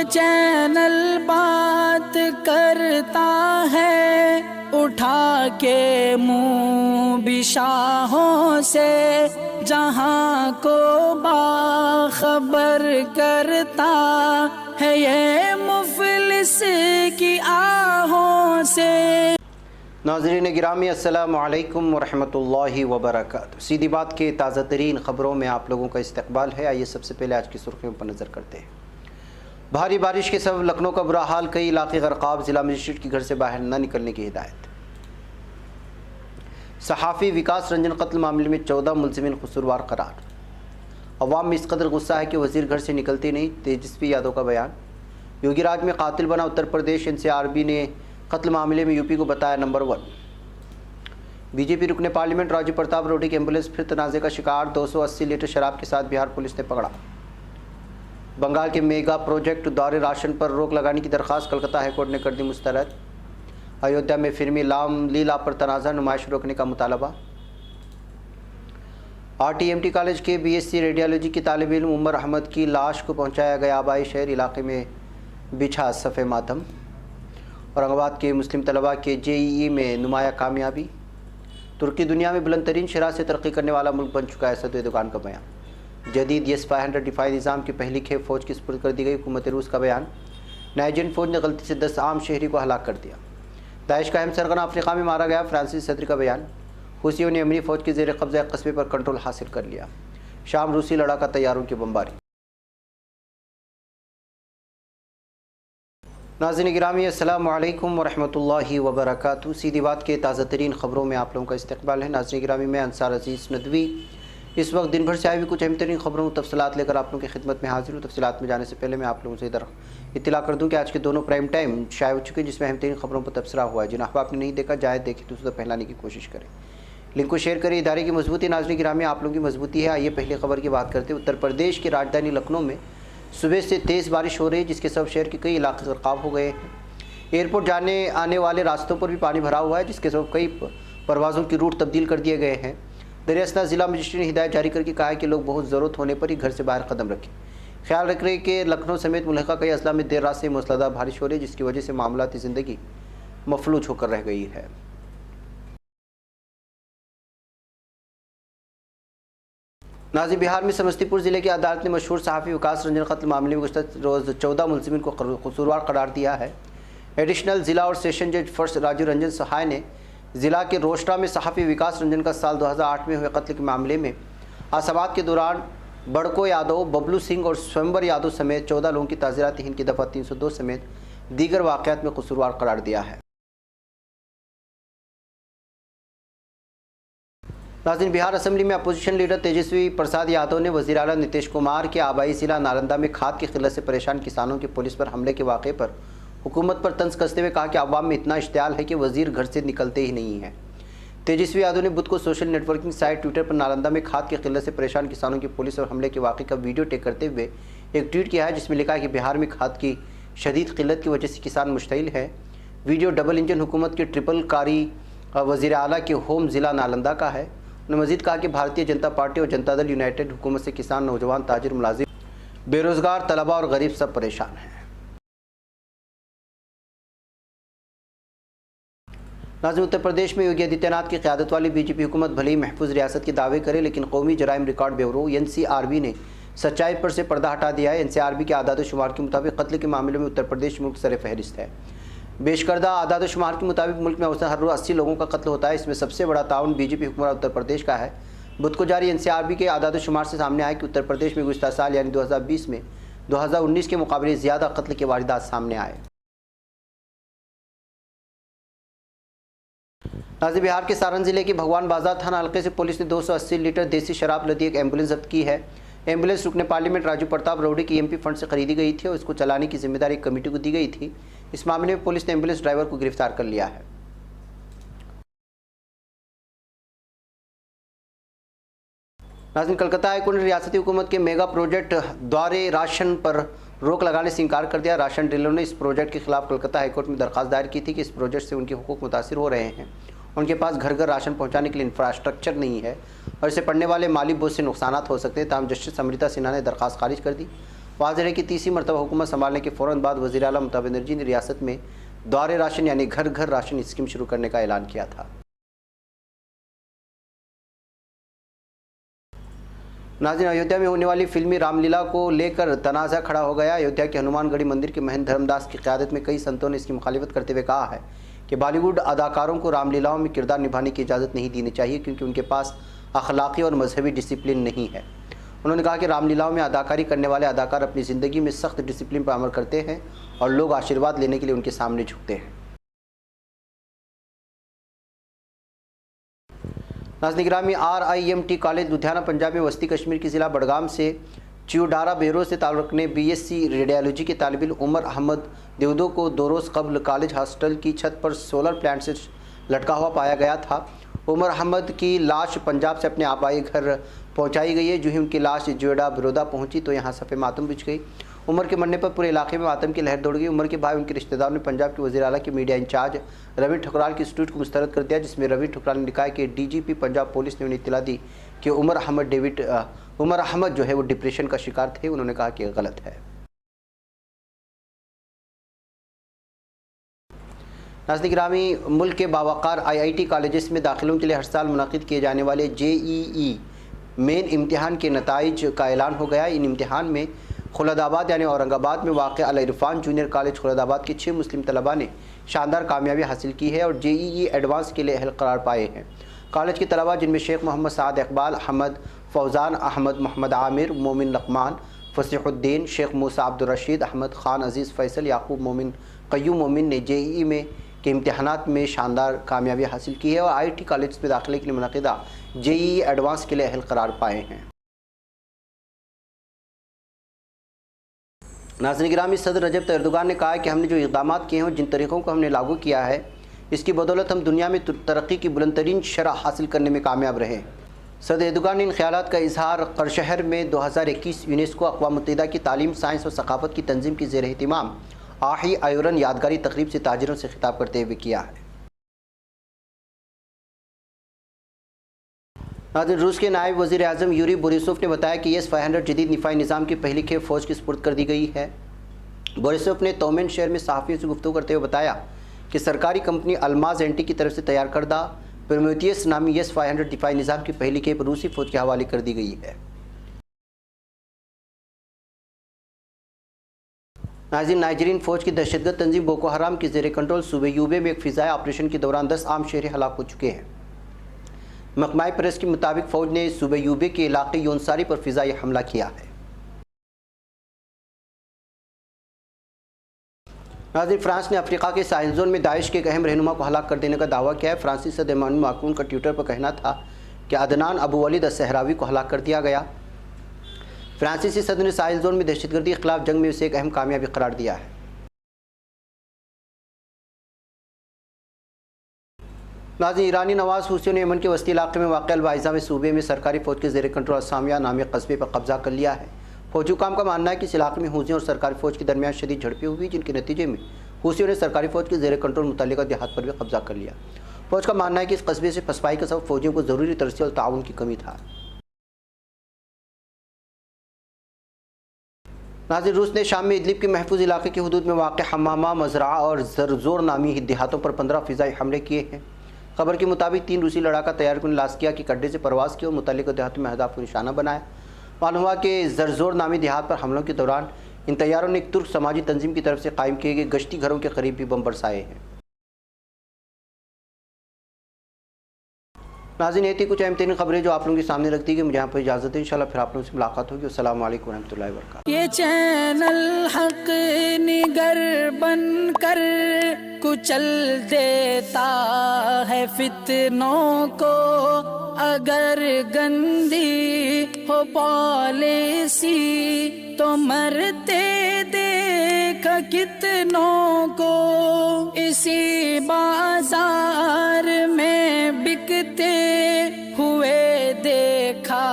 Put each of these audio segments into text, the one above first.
Channel बात करता है, उठा के मुँह बिशाहों से, जहाँ को बाखबर करता है ये मुफलिस की आहों से। नाज़रीन गिरामी अस्सलामु अलैकुम वरहमतुल्लाहि वबरकातुहू। सीधी बात के ताज़ा तरीन ख़बरों में आप लोगों का इस्तकबाल है। आइए सबसे पहले आज की सुर्खियों पर नज़र करते हैं। भारी बारिश के सबब लखनऊ का बुरा हाल, कई इलाके ग़रक़ाब, ज़िला मजिस्ट्रेट की घर से बाहर न निकलने की हिदायत। सहाफ़ी विकास रंजन कत्ल मामले में 14 मुलज़िमीन कसूरवार करार। अवाम में इस कदर गुस्सा है कि वज़ीर घर से निकलते नहीं, तेजस्वी यादव का बयान। योगी राज में कातिल बना उत्तर प्रदेश, NCRB ने कत्ल मामले में यूपी को बताया नंबर 1। बीजेपी रुकने पार्लियामेंट राजू प्रताप रूडी की एम्बुलेंस फिर तनाज़े का शिकार, 280 लीटर शराब के साथ बिहार पुलिस ने पकड़ा। बंगाल के मेगा प्रोजेक्ट दौरे राशन पर रोक लगाने की दरख्वास्त कलकत्ता हाईकोर्ट ने कर दी मुस्तरद। अयोध्या में फिल्मी लाम लीला पर तनाज़ा, नुमाइश रोकने का मुतालबा। RTMT कॉलेज के BSc रेडियोलॉजी की तालिब इल्म उमर अहमद की लाश को पहुँचाया गया आबाई शहर, इलाके में बिछा सफ़े मातम। औरंगाबाद के मुस्लिम तलबा के JEE में नुमाया कामयाबी। तुर्की दुनिया में बुलंद तरीन शरह से तरक्की करने वाला मुल्क बन चुका है, सदर दुकान का बयान। जदीद S-500 दिफाई निज़ाम की पहली खेप फ़ौज की सुपुर्द कर दी गई, हुकूमत रूस का बयान। नाइजीरियन फ़ौज ने गलती से 10 आम शहरी को हलाक कर दिया। दाइश का अहम सरगना अफ्रीका में मारा गया, फ्रांसीसी सदर का बयान। हुसियों ने अमरी फ़ौज के ज़ेर कब्ज़ा कस्बे पर कंट्रोल हासिल कर लिया। शाम रूसी लड़ाका तैयारों की बमबारी। नाज़रीन गिरामी अस्सलामु अलैकुम वरहमतुल्लाहि वबरकातुहू। सीधी बात के ताज़ा तरीन ख़बरों में आप लोगों का इस्तकबाल है। नाज़रीन गिरामी, मैं अंसार अजीज़ नदवी इस वक्त दिन भर से आई हुई कुछ अहम तरीन ख़बरों तफसीलात लेकर आप लोगों की खिदमत में हाजिर हूँ। तफसीलात में जाने से पहले मैं आप लोगों से इधर इत्तला कर दूँ कि आज के दोनों प्राइम टाइम शाये हो चुके हैं, जिसमें अहम तरीन ख़बरों पर तबसरा हुआ है। जिन्हें आपने नहीं देखा, जाए देखें तो उसे पहलाने की कोशिश करें, लिंक को शेयर करें। इदारे की मजबूती, नाज़रीन गिरामी आप लोगों की मजबूती है। आइए पहली खबर की बात करते हैं। उत्तर प्रदेश की राजधानी लखनऊ में सुबह से तेज़ बारिश हो रही है, जिसके सबब शहर के कई इलाके ग़रक़ाब हो गए हैं। एयरपोर्ट जाने आने वाले रास्तों पर भी पानी भरा हुआ है, जिसके सबब कई परवाज़ों की रूट तब्दील कर दिए गए हैं। दरियासना ज़िला मजिस्ट्रेट ने हिदायत जारी करके कहा है कि लोग बहुत ज़रूरत होने पर ही घर से बाहर कदम रखें। ख्याल रख रहे कि लखनऊ समेत मुल्का कई अजला में देर रात से मूसलाधार बारिश हो रही है, जिसकी वजह से मामलाती ज़िंदगी मफलूज होकर रह गई है। नाज़रीन, बिहार में समस्तीपुर ज़िले की अदालत ने मशहूर सहाफ़ी विकास रंजन कत्ल मामले में गुज़श्ता रोज़ 14 मुलज़िमीन को कसूरवार करार दिया है। एडिशनल ज़िला और सेशन जज फर्स्ट राजू रंजन सहाय ने ज़िला के रोस्टा में सहाफ़ी विकास रंजन का साल 2008 में हुए कत्ल के मामले में आसमात के दौरान बड़को यादव, बबलू सिंह और स्वयंवर यादव समेत 14 लोगों की ताज़ीरात हिंद की दफ़ा 302 समेत दीगर वाक़यात में कसूरवार करार दिया है। नाज़रीन, बिहार असम्बली में अपोजिशन लीडर तेजस्वी प्रसाद यादव ने वज़ीर आला नीतीश कुमार के आबाई ज़िला नालंदा में खाद की किल्लत से परेशान किसानों की पुलिस पर हमले के वाक़े पर हुकूमत पर तंज कसते हुए कहा कि अवाम में इतना इश्तियाल है कि वज़ीर घर से निकलते ही नहीं हैं। तेजस्वी यादव ने बुध को सोशल नेटवर्किंग साइट ट्विटर पर नालंदा में खाद की किल्लत से परेशान किसानों की पुलिस और हमले के वाक़े का वीडियो टेक करते हुए एक ट्वीट किया है, जिसमें लिखा है कि बिहार में खाद की शदीद किल्लत की वजह से किसान मुश्तइल है। वीडियो डबल इंजन हुकूमत के ट्रिपल कारी वज़ीर आला के होम ज़िला नालंदा का है। उन्होंने मज़ीद कहा कि भारतीय जनता पार्टी और जनता दल यूनाइटेड हुकूमत से किसान, नौजवान, ताजिर, मुलाजिम, बेरोज़गार, तलबा और गरीब सब परेशान हैं। नाज़रीन, उत्तर प्रदेश में योगी आदित्यनाथ की क़यादत वाली बीजेपी हुकूमत भले ही महफूज रियासत के दावे करे, लेकिन कौमी जराइम रिकॉर्ड ब्यूरो NCRB ने सच्चाई पर से पर्दा हटा दिया है। NCRB के आदाद शुमार के मुताबिक कत्ल के मामले में उत्तर प्रदेश मुल्क सर फहरिस्त है। पेशकर्दा आदाद शुमार के मुताबिक मुल्क में औसतन हर रोज़ 80 लोगों का कत्ल होता है। इसमें सबसे बड़ा ताउन बीजेपी हुक्मरान उत्तर प्रदेश का है। बुध को जारी NCRB के आदाद शुमार से सामने आया कि उत्तर प्रदेश में गुज़श्ता साल यानी 2020 में 2019 के मुकाबले ज़्यादा कत्ल के वारदात सामने आए। नाज़रीन, बिहार के सारण जिले के भगवान बाजार थाना हल्के से पुलिस ने 280 लीटर देसी शराब लदी एक एम्बुलेंस जब्त की है। एम्बुलेंस रुकने पार्लियामेंट राजू प्रताप रूडी की MP फंड से खरीदी गई थी और इसको चलाने की जिम्मेदारी एक कमेटी को दी गई थी। इस मामले में पुलिस ने एम्बुलेंस ड्राइवर को गिरफ्तार कर लिया है। नाज़रीन, कलकत्ता हाईकोर्ट ने रियासती हुकूमत के मेगा प्रोजेक्ट दौरे राशन पर रोक लगाने से इनकार कर दिया। राशन डीलरों ने इस प्रोजेक्ट के खिलाफ कलकत्ता हाईकोर्ट में दरख्वास्त दायर की थी कि इस प्रोजेक्ट से उनके हुकूक मुतासिर हो रहे हैं। उनके पास घर घर राशन पहुंचाने के लिए इंफ्रास्ट्रक्चर नहीं है और इसे पढ़ने वाले माली बोझ से नुकसानात हो सकते हैं। तमाम जस्टिस अमृता सिन्हा ने दरख्वास्त खारिज कर दी। वाज़ेह है कि तीसरी मरतबा हुकूमत संभालने के फ़ौरन बाद वज़ीर आला ममता बनर्जी ने रियासत में दौरे राशन यानी घर घर राशन स्कीम शुरू करने का ऐलान किया था। नाज़रीन, अयोध्या में होने वाली फिल्मी रामलीला को लेकर तनाज़ा खड़ा हो गया। अयोध्या के हनुमानगढ़ी मंदिर के महंत धर्मदास की क़यादत में कई संतों ने इसकी मुखालिफत करते हुए कहा है कि बॉलीवुड अदाकारों को रामलीलाओं में किरदार निभाने की इजाज़त नहीं देनी चाहिए, क्योंकि उनके पास अखलाक़ी और मजहबी डिसिप्लिन नहीं है। उन्होंने कहा कि रामलीलाओं में अदाकारी करने वाले अदाकार अपनी ज़िंदगी में सख्त डिसिप्लिन पर अमल करते हैं और लोग आशीर्वाद लेने के लिए उनके सामने झुकते हैं। नाज़रीन गिरामी, RIMT कॉलेज लुधियाना पंजाब में वस्ती कश्मीर के ज़िला बडगाम से चियोडारा बेरो से ताल्लुक़ रखने BSc रेडियोलॉजी के तालिब इल्म उमर अहमद देवदो को 2 रोज़ कबल कॉलेज हॉस्टल की छत पर सोलर प्लांट से लटका हुआ पाया गया था। उमर अहमद की लाश पंजाब से अपने आबाई घर पहुंचाई गई है। जो ही उनकी लाश जोड़ा बरोदा पहुंची तो यहां सफ़े मातम बिछ गई। उमर के मरने पर पूरे इलाके में मातम की लहर दौड़ गई। उमर के भाई उनके रिश्तेदारों ने पंजाब के वज़ीर आला के मीडिया इंचार्ज रवि ठुकराल की ट्वीट को मुस्तरद कर दिया, जिसमें रवि ठुकराल ने लिखा है कि DGP पंजाब पुलिस ने उन्हें इत्तला दी कि उमर अहमद जो है वो डिप्रेशन का शिकार थे। उन्होंने कहा कि गलत है। नाज़रीन गिरामी, मुल्क के बावकार IIT कॉलेजेस में दाखिलों के लिए हर साल मुनाकिद किए जाने वाले JEE मेन इम्तिहान के नताइज का ऐलान हो गया। इन इम्तिहान में खुलदाबाद यानी औरंगाबाद में वाक़ अल इरफान जूनियर कॉलेज खुलदाबाद के 6 मुस्लिम तलबा ने शानदार कामयाबी हासिल की है और JEE एडवांस के लिए अहल करार पाए हैं। कॉलेज के तलबा, जिनमें शेख मोहम्मद साद इकबाल, हमद फौजान अहमद, मोहम्मद आमिर, मोमिन लकमान, फसीहुद्दीन, शेख मूसा अब्दुल रशीद, अहमद खान, अजीज़ फैसल, याकूब मोमिन, क़य्यूम मोमिन ने JEE में के इम्तिहानात में शानदार कामयाबी हासिल की है और IIT कॉलेज में दाखिले के लिए मुनक़िदा JEE एडवांस के लिए अहल करार पाए हैं। नाज़रीन गिरामी, सदर रजब तय्यब एर्दोगान ने कहा है कि हमने जो इक़दाम किए हैं और जिन तरीक़ों को हमने लागू किया है, इसकी बदौलत हम दुनिया में तरक्की की बुलंदतरीन शरह हासिल करने में कामयाब रहे। सदर एर्दोगान ने इन ख्यालात का इजहार करशहर में 2021 यूनेस्को अक़वाम मुत्तहिदा की तालीम, साइंस और सकाफ़त की तंजीम की ज़ेर एहतिमाम आही आयोरन यादगारी तकरीब से ताजिरों से खिताब करते हुए किया है। नाज़रीन, रूस के नायब वज़ीर आज़म यूरी बोरिसोव ने बताया कि S-500 जदीद निफाई निज़ाम की पहली खेप फ़ौज की सुपुर्द कर दी गई है। बोरिसोव ने तोमेन शहर में सहाफ़ियों से गुफ्तगू करते हुए बताया कि सरकारी कंपनी अल्माज एंटी की तरफ से तैयार करदा प्रोमेथियस नामी S-500 दिफाई निज़ाम की पहली खेप रूसी फ़ौज के हवाले कर दी गई है। नाज़रीन, नाइजीरियन फ़ौज की दहशतगर्द तंजीम बोको हराम की ज़ेर कंट्रोल सूबे यूबे में एक फ़िज़ाई ऑपरेशन के दौरान 10 आम शहरी हलाक हो चुके हैं। महकमा प्रेस के मुताबिक फ़ौज ने सूबे यूबे के इलाके योनसारी पर फ़िज़ाई हमला किया है। नाज़रीन, फ्रांस ने अफ्रीका के साहिल जोन में दाइश के एक अहम रहनुमा को हलाक कर देने का दावा किया है। फ्रांसीसी सदर इमानुएल मैक्रों का ट्विटर पर कहना था कि अदनान अबू वलीद अस्सहरावी को हलाक कर दिया गया। फ्रांसीसी सदर ने साहिल जोन में दहशतगर्दी के खिलाफ जंग में उसे एक अहम कामयाबी करार दिया है। नाज़रीन, ईरानी नवाज हुसियों ने यमन के वस्ती इलाके में वाक़ अल-वाइज़ा में सूबे में सरकारी फ़ौज के ज़ेर कंट्रोल असामिया नामी कस्बे पर कब्जा कर लिया है। फौजी हुकाम का मानना है कि इस इलाके में हुसियों और सरकारी फ़ौज के दरमियान शदीद झड़पें हुई, जिनके नतीजे में हुसियों ने सरकारी फ़ौज के ज़ेर कंट्रोल मुतल्लिका देहात पर भी कब्जा कर लिया। फ़ौज का मानना है कि इस कस्बे से फसपाई का सबब फ़ौजियों को ज़रूरी तरसी और ताउन की कमी था। नाज़रीन, रूस ने शाम में इदलिब के महफूज इलाके की हदूद में वाक़ हमामा, मज़रा और ज़रज़ोर नामी देहातों पर 15 फ़िज़ाई हमले किए हैं। खबर के मुताबिक 3 रूसी लड़ाका तैयार ने लास्किया के अड्डे से परवाज़ की और मुतल्लिक़ देहातों में अहदाफ को निशाना बनाया। मालूम हुआ कि ज़रज़ोर नामी देहात पर हमलों के दौरान इन तैयारों ने एक तुर्क समाजी तंजीम की तरफ से कायम किए गए गश्ती घरों के करीब भी बम बरसाए हैं। नाज़रीन, ये थी कुछ अहम तरीन खबरें जो आप लोगों के सामने रखती है। मुझे यहाँ पर इजाज़त है। इंशाल्लाह फिर आप लोगों से मुलाकात होगी। अस्सलाम वालेकुम रहमतुल्लाहि व बरकातहू। ये चैनल हक निगर बन कर कुचल देता है फितनों को, अगर गंदी हो पॉलिसी तो मरते देख कितनों को। इसी बाजार में बिकते हुए देखा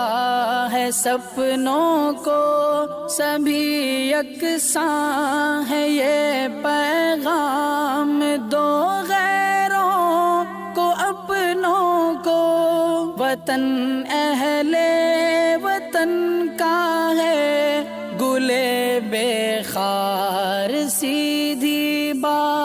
है सपनों को, सभी यकसां है ये पैगाम दो गैरों को अपनों को। वतन अहले वतन का है गुले खार सीधी बात